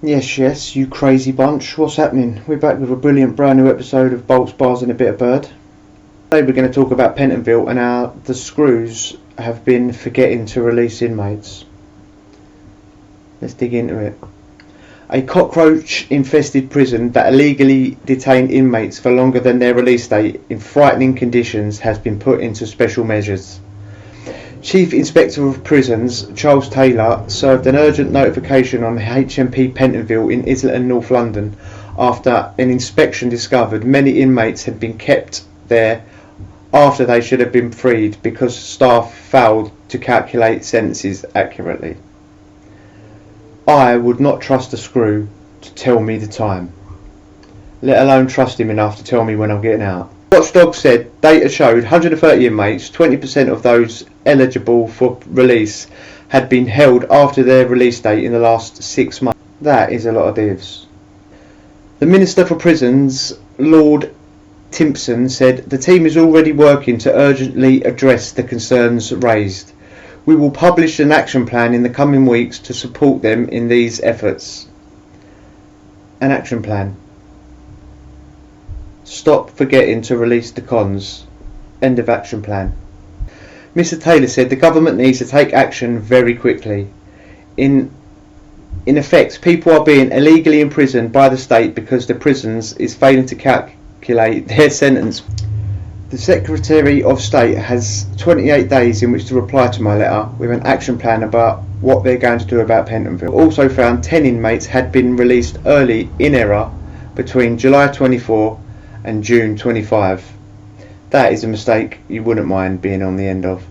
Yes, you crazy bunch. What's happening? We're back with a brilliant brand new episode of Bolts, Bars and a Bit of Bird. Today we're going to talk about Pentonville and how the screws have been forgetting to release inmates. Let's dig into it. A cockroach-infested prison that illegally detained inmates for longer than their release date in frightening conditions has been put into special measures. Chief Inspector of Prisons Charles Taylor served an urgent notification on HMP Pentonville in Islington, North London, after an inspection discovered many inmates had been kept there after they should have been freed because staff failed to calculate sentences accurately. I would not trust a screw to tell me the time, let alone trust him enough to tell me when I'm getting out. Watchdog said data showed 130 inmates, 20% of those eligible for release, had been held after their release date in the last 6 months. That is a lot of divs. The Minister for Prisons, Lord Timpson, said the team is already working to urgently address the concerns raised. We will publish an action plan in the coming weeks to support them in these efforts. An action plan. Stop forgetting to release the cons. End of action plan. Mr. Taylor said the government needs to take action very quickly. In effect, people are being illegally imprisoned by the state because the prisons is failing to calculate their sentence. The Secretary of State has 28 days in which to reply to my letter with an action plan about what they're going to do about Pentonville. Also found 10 inmates had been released early in error between July 24 and June 25. That is a mistake you wouldn't mind being on the end of.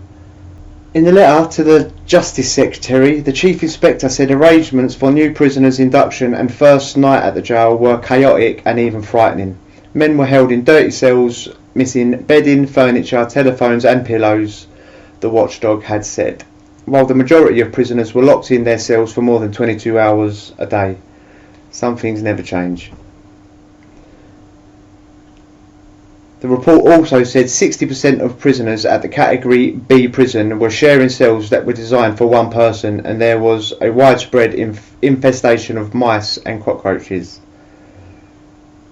In the letter to the Justice Secretary, the Chief Inspector said arrangements for new prisoners' induction and first night at the jail were chaotic and even frightening. Men were held in dirty cells, missing bedding, furniture, telephones and pillows, the watchdog had said, while the majority of prisoners were locked in their cells for more than 22 hours a day. Some things never change. The report also said 60% of prisoners at the Category B prison were sharing cells that were designed for one person, and there was a widespread infestation of mice and cockroaches.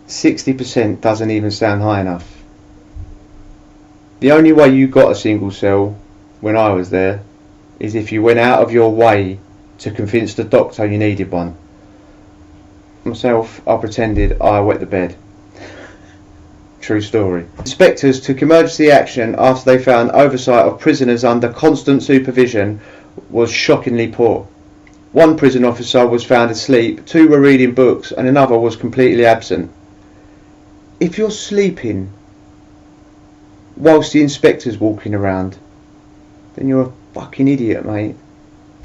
60% doesn't even sound high enough. The only way you got a single cell when I was there is if you went out of your way to convince the doctor you needed one. Myself, I pretended I wet the bed. True story. Inspectors took emergency action after they found oversight of prisoners under constant supervision was shockingly poor. One prison officer was found asleep, 2 were reading books and another was completely absent. If you're sleeping whilst the inspector's walking around, then you're a fucking idiot, mate.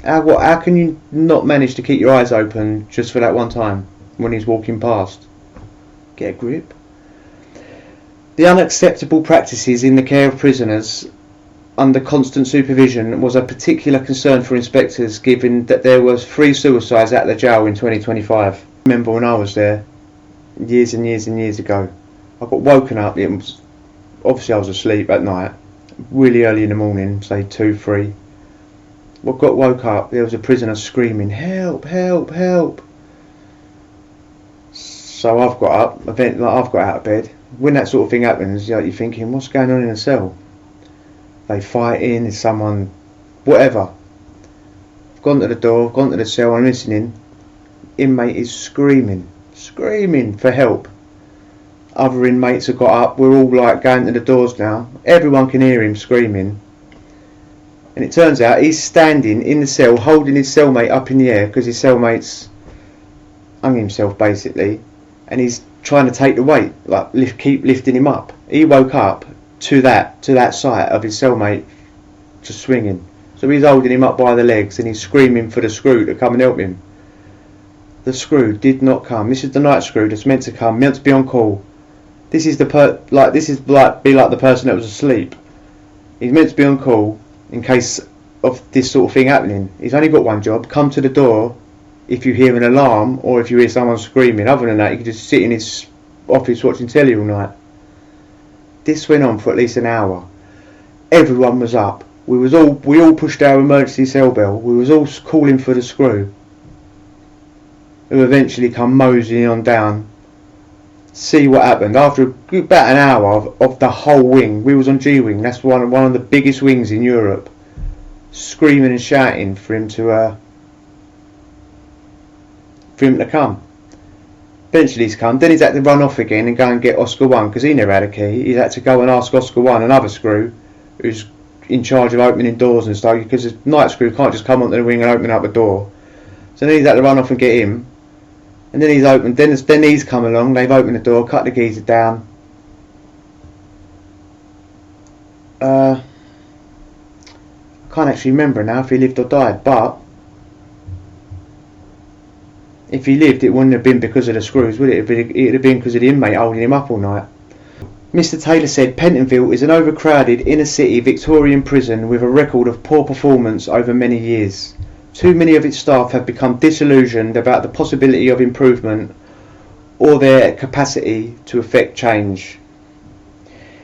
How can you not manage to keep your eyes open just for that one time when he's walking past? Get a grip. The unacceptable practices in the care of prisoners under constant supervision was a particular concern for inspectors, given that there was 3 suicides at the jail in 2025. I remember when I was there, years and years and years ago, I got woken up. Obviously I was asleep at night, really early in the morning, say 2, 3. Got woke up, there was a prisoner screaming, "Help, help, help." So I've got up, I've got out of bed. When that sort of thing happens, you're thinking, what's going on in a cell? They fighting, is someone, whatever. I've gone to the door, gone to the cell, I'm listening. Inmate is screaming for help. Other inmates have got up, we're all like going to the doors now. Everyone can hear him screaming. And it turns out he's standing in the cell holding his cellmate up in the air because his cellmate's hung himself basically, and he's trying to take the weight, like keep lifting him up. He woke up to that sight of his cellmate just swinging. So he's holding him up by the legs and he's screaming for the screw to come and help him. The screw did not come. This is the night screw that's meant to come, meant to be on call. This is the the person that was asleep. He's meant to be on call in case of this sort of thing happening. He's only got one job: come to the door if you hear an alarm or if you hear someone screaming. Other than that, he could just sit in his office watching telly all night. This went on for at least an hour. Everyone was up. We all pushed our emergency cell bell. We was all calling for the screw. who eventually come moseying on down. See what happened. After about an hour of the whole wing, we was on G wing. That's one of the biggest wings in Europe. Screaming and shouting for him to come. Eventually he's come. Then he's had to run off again and go and get Oscar 1 because he never had a key. He's had to go and ask Oscar 1, another screw, who's in charge of opening doors and stuff, because the night screw can't just come onto the wing and open up a door. So then he's had to run off and get him. And then he's opened. Then he's come along. They've opened the door, cut the geezer down. I can't actually remember now if he lived or died, but if he lived, it wouldn't have been because of the screws, would it? It would have been because of the inmate holding him up all night. Mr. Taylor said Pentonville is an overcrowded inner-city Victorian prison with a record of poor performance over many years. Too many of its staff have become disillusioned about the possibility of improvement or their capacity to effect change.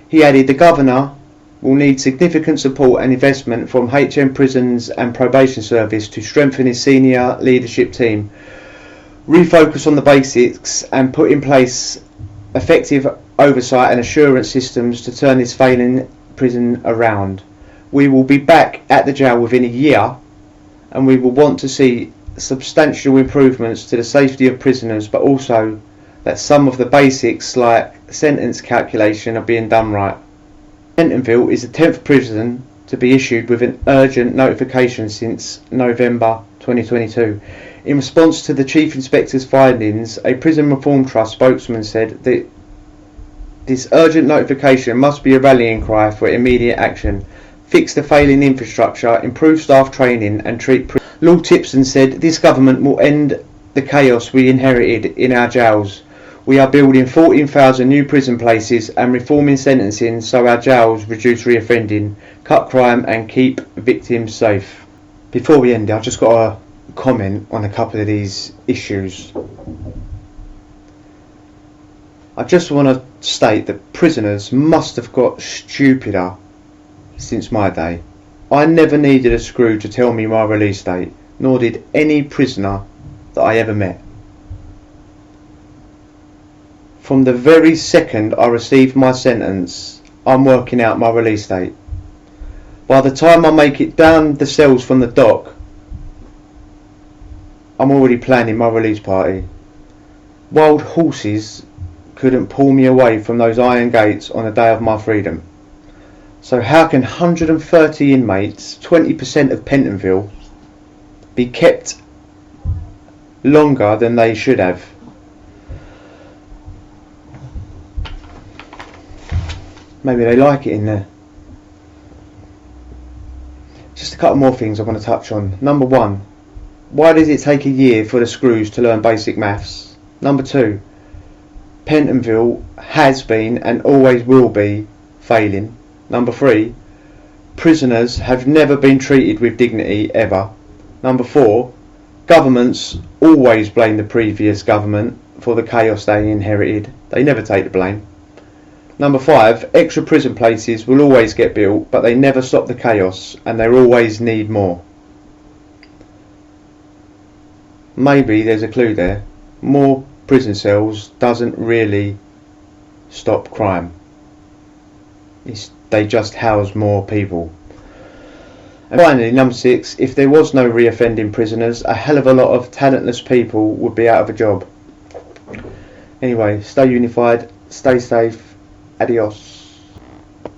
He added the Governor will need significant support and investment from HM Prisons and Probation Service to strengthen his senior leadership team, refocus on the basics and put in place effective oversight and assurance systems to turn this failing prison around. We will be back at the jail within a year, and we will want to see substantial improvements to the safety of prisoners, but also that some of the basics like sentence calculation are being done right. Pentonville is the 10th prison to be issued with an urgent notification since November 2022. In response to the Chief Inspector's findings, a Prison Reform Trust spokesman said that this urgent notification must be a rallying cry for immediate action. Fix the failing infrastructure, improve staff training and treat Lord Tipson said this government will end the chaos we inherited in our jails. We are building 14,000 new prison places and reforming sentencing so our jails reduce reoffending, cut crime and keep victims safe. Before we end, I've just got a comment on a couple of these issues. I just want to state that prisoners must have got stupider since my day. I never needed a screw to tell me my release date, nor did any prisoner that I ever met. From the very second I received my sentence, I'm working out my release date. By the time I make it down the cells from the dock, I'm already planning my release party. Wild horses couldn't pull me away from those iron gates on the day of my freedom. So how can 130 inmates, 20% of Pentonville, be kept longer than they should have? Maybe they like it in there. Just a couple more things I want to touch on. Number one, why does it take a year for the screws to learn basic maths? Number two, Pentonville has been and always will be failing. Number three, prisoners have never been treated with dignity ever. Number four, governments always blame the previous government for the chaos they inherited. They never take the blame. Number five, extra prison places will always get built, but they never stop the chaos and they always need more. Maybe there's a clue there. More prison cells doesn't really stop crime. They just house more people. And finally, number six, if there was no reoffending prisoners, a hell of a lot of talentless people would be out of a job. Anyway, stay unified, stay safe, adios.